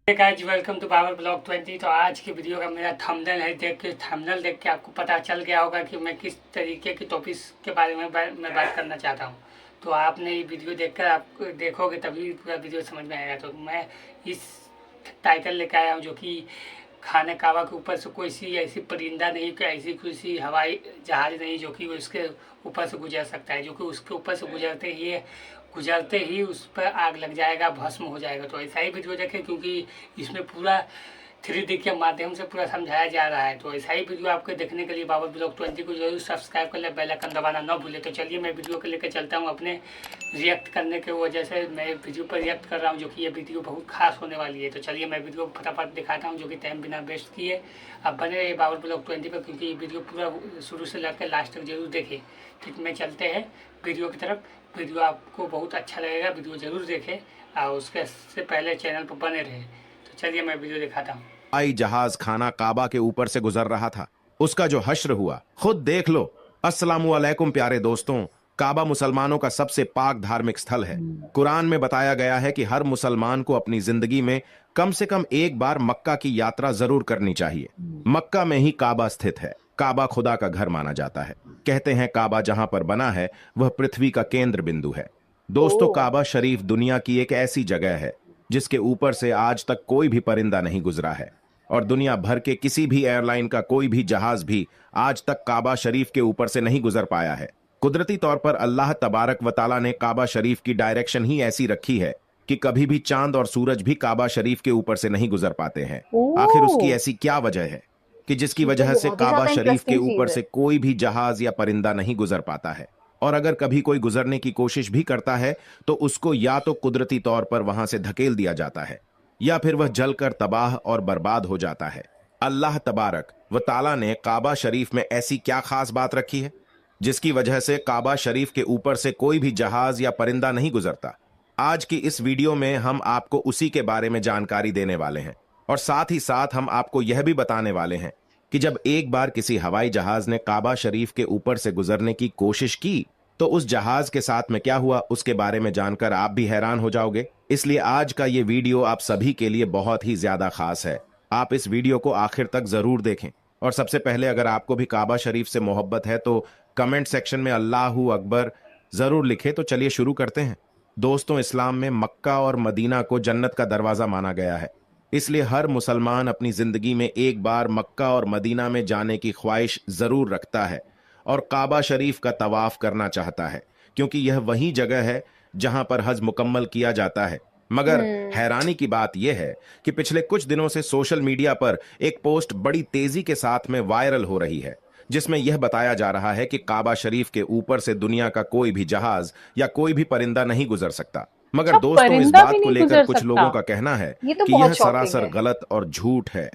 Guys welcome to power blog 20। तो आज की वीडियो का मेरा थंबनेल है, थंबनेल देख के आपको पता चल गया होगा कि मैं किस तरीके की टॉपिक के बारे में मैं बात करना चाहता हूं। तो आपने ये वीडियो देखकर आप देखोगे तभी पूरा वीडियो समझ में आएगा। तो मैं इस टाइटल लेकर आया हूँ जो कि खाने काबा के ऊपर से कोई सी ऐसी परिंदा नहीं, कि ऐसी कोई सी हवाई जहाज नहीं जो कि उसके ऊपर से गुजर सकता है, जो कि उसके ऊपर से गुजरते ही उस पर आग लग जाएगा, भस्म हो जाएगा। तो ऐसा ही वीडियो देखें क्योंकि इसमें पूरा 3D के माध्यम से पूरा समझाया जा रहा है। तो ऐसा ही वीडियो आपको देखने के लिए पावर ब्लॉग 20 को जरूर सब्सक्राइब कर ले, बेल आइकन दबाना ना भूले। तो चलिए मैं वीडियो को लेकर चलता हूँ। अपने रिएक्ट करने के वजह से मैं वीडियो पर रिएक्ट कर रहा हूँ, जो कि ये वीडियो बहुत खास होने वाली है। तो चलिए मैं वीडियो फटाफट दिखाता हूँ, जो कि टाइम बिना वेस्ट किए अब बने रहे पावर ब्लॉग 20 पर, क्योंकि ये वीडियो पूरा शुरू से लेकर लास्ट तक जरूर देखें। ठीक, मैं चलते हैं वीडियो की तरफ। वीडियो आपको बहुत अच्छा लगेगा, वीडियो ज़रूर देखें और उसके से पहले चैनल पर बने रहे। तो चलिए मैं वीडियो दिखाता हूँ। आई जहाज खाना काबा के ऊपर से गुजर रहा था। उसका जो हश्र हुआ खुद देख लो। अस्सलामु अलैकुम प्यारे दोस्तों, काबा मुसलमानों का सबसे पाक धार्मिक स्थल है। कुरान में बताया गया है कि हर मुसलमान को अपनी जिंदगी में कम से कम एक बार मक्का की यात्रा जरूर करनी चाहिए। मक्का में ही काबा स्थित है। काबा खुदा का घर माना जाता है। कहते हैं काबा जहां पर बना है वह पृथ्वी का केंद्र बिंदु है। दोस्तों, काबा शरीफ दुनिया की एक ऐसी जगह है जिसके ऊपर से आज तक कोई भी परिंदा नहीं गुजरा है, और दुनिया भर के किसी भी एयरलाइन का कोई भी जहाज भी आज तक काबा शरीफ के ऊपर से नहीं गुजर पाया है। कुदरती तौर पर अल्लाह तबारक व ताला ने काबा शरीफ की डायरेक्शन ही ऐसी रखी है कि कभी भी चांद और सूरज भी काबा शरीफ के ऊपर से नहीं गुजर पाते हैं। आखिर उसकी ऐसी क्या वजह है कि जिसकी वजह से काबा शरीफ के ऊपर से कोई भी जहाज या परिंदा नहीं गुजर पाता है, और अगर कभी कोई गुजरने की कोशिश भी करता है तो उसको या तो कुदरती तौर पर वहां से धकेल दिया जाता है या फिर वह जलकर तबाह और बर्बाद हो जाता है। अल्लाह तबारक व ताला ने काबा शरीफ में ऐसी क्या खास बात रखी है जिसकी वजह से काबा शरीफ के ऊपर से कोई भी जहाज या परिंदा नहीं गुजरता? आज की इस वीडियो में हम आपको उसी के बारे में जानकारी देने वाले हैं, और साथ ही साथ हम आपको यह भी बताने वाले हैं कि जब एक बार किसी हवाई जहाज ने काबा शरीफ के ऊपर से गुजरने की कोशिश की तो उस जहाज के साथ में क्या हुआ उसके बारे में जानकर आप भी हैरान हो जाओगे। इसलिए आज का ये वीडियो आप सभी के लिए बहुत ही ज्यादा खास है। आप इस वीडियो को आखिर तक जरूर देखें। और सबसे पहले, अगर आपको भी काबा शरीफ से मोहब्बत है तो कमेंट सेक्शन में अल्लाहू अकबर जरूर लिखे। तो चलिए शुरू करते हैं। दोस्तों, इस्लाम में मक्का और मदीना को जन्नत का दरवाजा माना गया है। इसलिए हर मुसलमान अपनी जिंदगी में एक बार मक्का और मदीना में जाने की ख्वाहिश जरूर रखता है और काबा शरीफ का तवाफ करना चाहता है, क्योंकि यह वही जगह है जहां पर हज मुकम्मल किया जाता है। मगर हैरानी की बात यह है कि पिछले कुछ दिनों से सोशल मीडिया पर एक पोस्ट बड़ी तेजी के साथ में वायरल हो रही है, जिसमें यह बताया जा रहा है कि काबा शरीफ के ऊपर से दुनिया का कोई भी जहाज या कोई भी परिंदा नहीं गुजर सकता। मगर दोस्तों, इस बात को लेकर कुछ लोगों का कहना है कि यह सरासर गलत और झूठ है।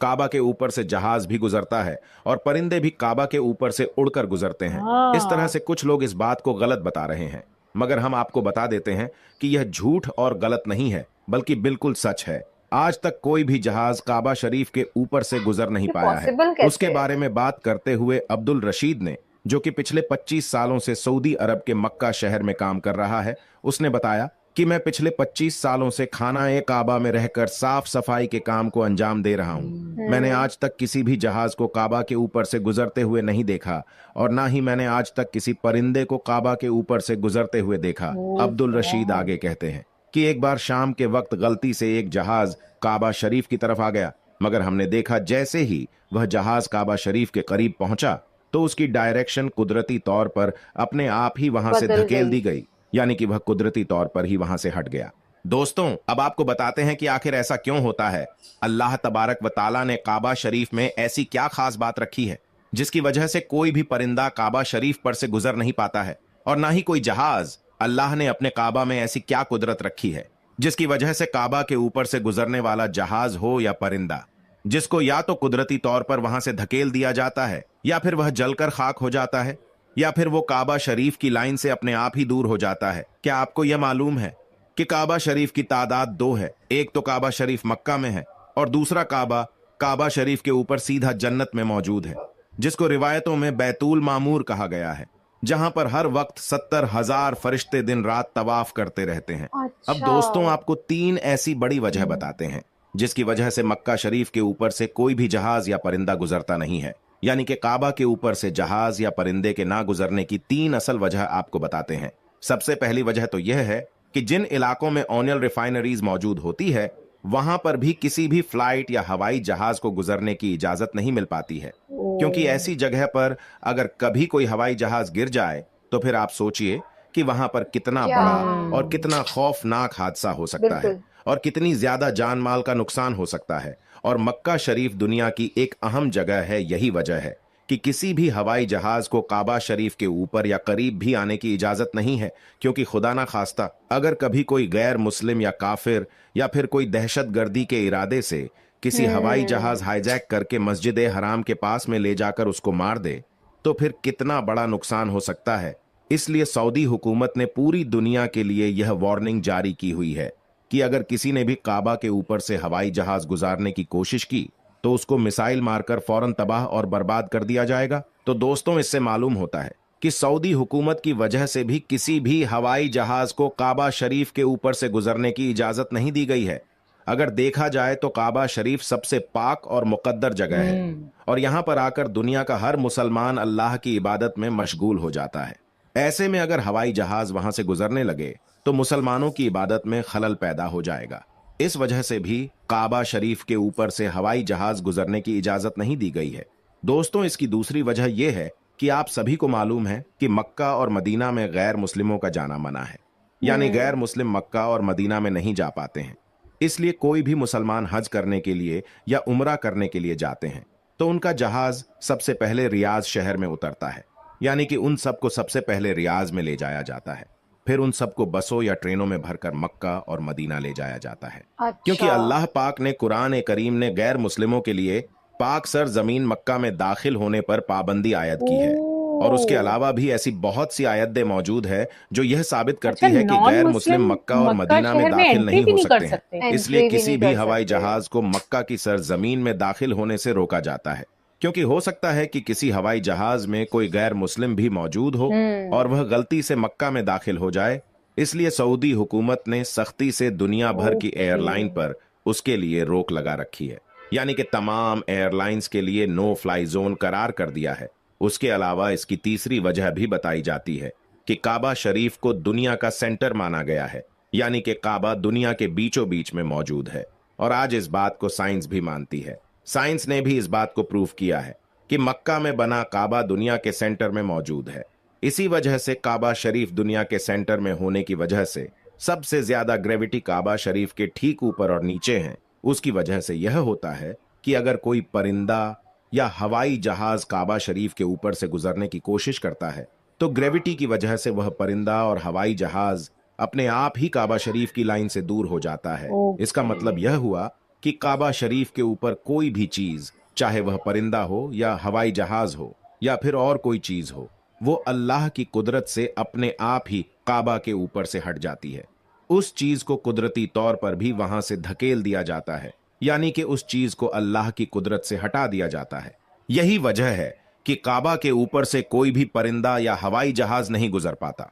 काबा के ऊपर से जहाज भी गुजरता है और परिंदे भी काबा के ऊपर से उड़कर गुजरते हैं। इस तरह से कुछ लोग इस बात को गलत बता रहे हैं, मगर हम आपको बता देते हैं कि यह झूठ और गलत नहीं है, बल्कि बिल्कुल सच है। आज तक कोई भी जहाज काबा शरीफ के ऊपर से गुजर नहीं पाया है। उसके बारे में बात करते हुए अब्दुल रशीद ने, जो कि पिछले 25 सालों से सऊदी अरब के मक्का शहर में काम कर रहा है, उसने बताया कि मैं पिछले 25 सालों से खाना काबा में रहकर साफ सफाई के काम को अंजाम दे रहा हूं। मैंने आज तक किसी भी जहाज को काबा के ऊपर से गुजरते हुए नहीं देखा, और ना ही मैंने आज तक किसी परिंदे को काबा के ऊपर से गुजरते हुए देखा। अब्दुल रशीद आगे कहते हैं कि एक बार शाम के वक्त गलती से एक जहाज काबा शरीफ की तरफ आ गया, मगर हमने देखा जैसे ही वह जहाज काबा शरीफ के करीब पहुंचा तो उसकी डायरेक्शन कुदरती तौर पर अपने आप ही वहां से धकेल दी गई, यानी कि वह कुदरती तौर पर ही वहां से हट गया। दोस्तों, अब आपको बताते हैं कि आखिर ऐसा क्यों होता है। अल्लाह तबारक व ताला ने काबा शरीफ में ऐसी क्या खास बात रखी है जिसकी वजह से कोई भी परिंदा काबा शरीफ पर से गुजर नहीं पाता है, और ना ही कोई जहाज। अल्लाह ने अपने काबा में ऐसी क्या कुदरत रखी है जिसकी वजह से काबा के ऊपर से गुजरने वाला जहाज हो या परिंदा, जिसको या तो कुदरती तौर पर वहां से धकेल दिया जाता है या फिर वह जलकर खाक हो जाता है, या फिर वो काबा शरीफ की लाइन से अपने आप ही दूर हो जाता है। क्या आपको यह मालूम है कि काबा शरीफ की तादाद दो है? एक तो काबा शरीफ मक्का में है और दूसरा काबा काबा शरीफ के ऊपर सीधा जन्नत में मौजूद है, जिसको रिवायतों में बैतुल मामूर कहा गया है, जहां पर हर वक्त 70,000 फरिश्ते दिन रात तवाफ करते रहते हैं। अब दोस्तों, आपको 3 ऐसी बड़ी वजह बताते हैं जिसकी वजह से मक्का शरीफ के ऊपर से कोई भी जहाज या परिंदा गुजरता नहीं है। यानी कि काबा के ऊपर से जहाज या परिंदे के ना गुजरने की 3 असल वजह आपको बताते हैं। सबसे पहली वजह तो यह है कि जिन इलाकों में ऑयल रिफाइनरीज मौजूद होती है वहां पर भी किसी भी फ्लाइट या हवाई जहाज को गुजरने की इजाजत नहीं मिल पाती है, क्योंकि ऐसी जगह पर अगर कभी कोई हवाई जहाज गिर जाए तो फिर आप सोचिए कि वहां पर कितना क्या? बड़ा और कितना खौफनाक हादसा हो सकता है बिल्कुल। और कितनी ज्यादा जान माल का नुकसान हो सकता है। और मक्का शरीफ दुनिया की एक अहम जगह है। यही वजह है कि किसी भी हवाई जहाज को काबा शरीफ के ऊपर या करीब भी आने की इजाजत नहीं है, क्योंकि खुदा ना खास्ता अगर कभी कोई गैर मुस्लिम या काफिर या फिर कोई दहशतगर्दी के इरादे से किसी हवाई जहाज हाईजैक करके मस्जिद हराम के पास में ले जाकर उसको मार दे तो फिर कितना बड़ा नुकसान हो सकता है। इसलिए सऊदी हुकूमत ने पूरी दुनिया के लिए यह वार्निंग जारी की हुई है कि अगर किसी ने भी काबा के ऊपर से हवाई जहाज गुजारने की कोशिश की तो उसको मिसाइल मारकर फौरन तबाह और बर्बाद कर दिया जाएगा। तो दोस्तों, इससे मालूम होता है कि सऊदी हुकूमत की वजह से भी किसी भी हवाई जहाज को काबा शरीफ के ऊपर से गुजरने की इजाजत नहीं दी गई है। अगर देखा जाए तो काबा शरीफ सबसे पाक और मुकद्दर जगह है और यहां पर आकर दुनिया का हर मुसलमान अल्लाह की इबादत में मशगूल हो जाता है। ऐसे में अगर हवाई जहाज वहां से गुजरने लगे तो मुसलमानों की इबादत में खलल पैदा हो जाएगा। इस वजह से भी काबा शरीफ के ऊपर से हवाई जहाज गुजरने की इजाजत नहीं दी गई है। दोस्तों, इसकी दूसरी वजह यह है कि आप सभी को मालूम है कि मक्का और मदीना में गैर मुस्लिमों का जाना मना है, यानी गैर मुस्लिम मक्का और मदीना में नहीं जा पाते हैं। इसलिए कोई भी मुसलमान हज करने के लिए या उम्रा करने के लिए जाते हैं तो उनका जहाज सबसे पहले रियाज शहर में उतरता है, यानी कि उन सबको सबसे पहले रियाज में ले जाया जाता है। फिर उन सबको बसों या ट्रेनों में भरकर मक्का और मदीना ले जाया जाता है। क्योंकि अल्लाह पाक ने कुरान करीम ने गैर मुस्लिमों के लिए पाक सर जमीन मक्का में दाखिल होने पर पाबंदी आयत की है और उसके अलावा भी ऐसी बहुत सी आयतें मौजूद है जो यह साबित करती है कि गैर मुस्लिम मक्का और मदीना में दाखिल नहीं हो सकते हैं। इसलिए किसी भी हवाई जहाज को मक्का की सरजमीन में दाखिल होने से रोका जाता है, क्योंकि हो सकता है कि किसी हवाई जहाज में कोई गैर मुस्लिम भी मौजूद हो और वह गलती से मक्का में दाखिल हो जाए। इसलिए सऊदी हुकूमत ने सख्ती से दुनिया भर की एयरलाइन पर उसके लिए रोक लगा रखी है, यानी कि तमाम एयरलाइंस के लिए नो फ्लाई जोन करार कर दिया है। उसके अलावा इसकी तीसरी वजह भी बताई जाती है कि काबा शरीफ को दुनिया का सेंटर माना गया है, यानी कि काबा दुनिया के बीचों बीच में मौजूद है। और आज इस बात को साइंस भी मानती है। साइंस ने भी इस बात को प्रूव किया है कि मक्का में बना काबा दुनिया के सेंटर में मौजूद है। इसी वजह से काबा शरीफ दुनिया के सेंटर में होने की वजह से सबसे ज्यादा ग्रेविटी काबा शरीफ के ठीक ऊपर और नीचे है। उसकी वजह से यह होता है कि अगर कोई परिंदा या हवाई जहाज काबा शरीफ के ऊपर से गुजरने की कोशिश करता है तो ग्रेविटी की वजह से वह परिंदा और हवाई जहाज अपने आप ही काबा शरीफ की लाइन से दूर हो जाता है। इसका मतलब यह हुआ कि काबा शरीफ के ऊपर कोई भी चीज, चाहे वह परिंदा हो या हवाई जहाज हो या फिर और कोई चीज हो, वो अल्लाह की कुदरत से अपने आप ही काबा के ऊपर से हट जाती है। उस चीज को कुदरती तौर पर भी वहां से धकेल दिया जाता है, यानी कि उस चीज को अल्लाह की कुदरत से हटा दिया जाता है। यही वजह है कि काबा के ऊपर से कोई भी परिंदा या हवाई जहाज नहीं गुजर पाता।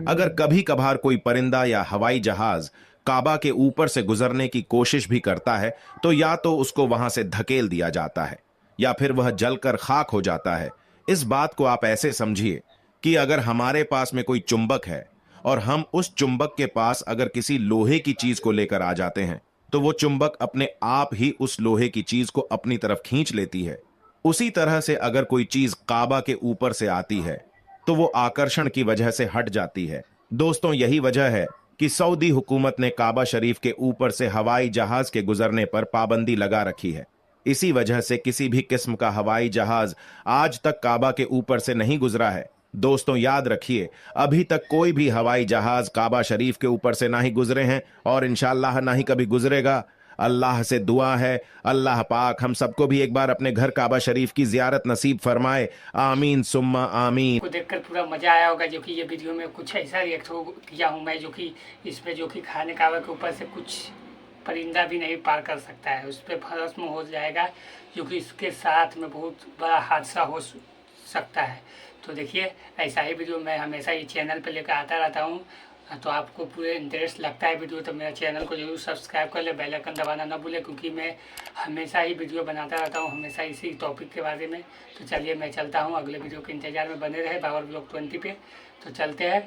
अगर कभी कभार कोई परिंदा या हवाई जहाज काबा के ऊपर से गुजरने की कोशिश भी करता है तो या तो उसको वहां से धकेल दिया जाता है या फिर वह जलकर खाक हो जाता है। इस बात को आप ऐसे समझिए कि अगर हमारे पास में कोई चुंबक है और हम उस चुंबक के पास अगर किसी लोहे की चीज को लेकर आ जाते हैं तो वो चुंबक अपने आप ही उस लोहे की चीज को अपनी तरफ खींच लेती है। उसी तरह से अगर कोई चीज काबा के ऊपर से आती है तो वो आकर्षण की वजह से हट जाती है। दोस्तों, यही वजह है कि सऊदी हुकूमत ने काबा शरीफ के ऊपर से हवाई जहाज के गुजरने पर पाबंदी लगा रखी है। इसी वजह से किसी भी किस्म का हवाई जहाज आज तक काबा के ऊपर से नहीं गुजरा है। दोस्तों, याद रखिए, अभी तक कोई भी हवाई जहाज काबा शरीफ के ऊपर से ना ही गुजरे हैं और इंशाअल्लाह ना ही कभी गुजरेगा। अल्लाह से दुआ है अल्लाह पाक हम सबको भी एक बार अपने घर काबा शरीफ की जियारत नसीब फरमाए। आमीन सुम्मा आमीन। को देखकर पूरा मजा आया होगा, जो कि ये वीडियो में कुछ ऐसा रिएक्ट किया हूँ मैं, जो कि इसमें जो कि खाने काबा के ऊपर से कुछ परिंदा भी नहीं पार कर सकता है, उस पर भस्म हो जाएगा, जो कि इसके साथ में बहुत बड़ा हादसा हो सकता है। तो देखिए, ऐसा ही वीडियो मैं हमेशा ही चैनल पर लेकर आता रहता हूँ तो आपको पूरे इंटरेस्ट लगता है वीडियो तो मेरा चैनल को जरूर सब्सक्राइब कर ले, बेल आइकन दबाना ना भूले, क्योंकि मैं हमेशा ही वीडियो बनाता रहता हूँ, हमेशा इसी टॉपिक के बारे में। तो चलिए मैं चलता हूँ, अगले वीडियो के इंतजार में बने रहे बाबर ब्लॉग 20 पे। तो चलते हैं।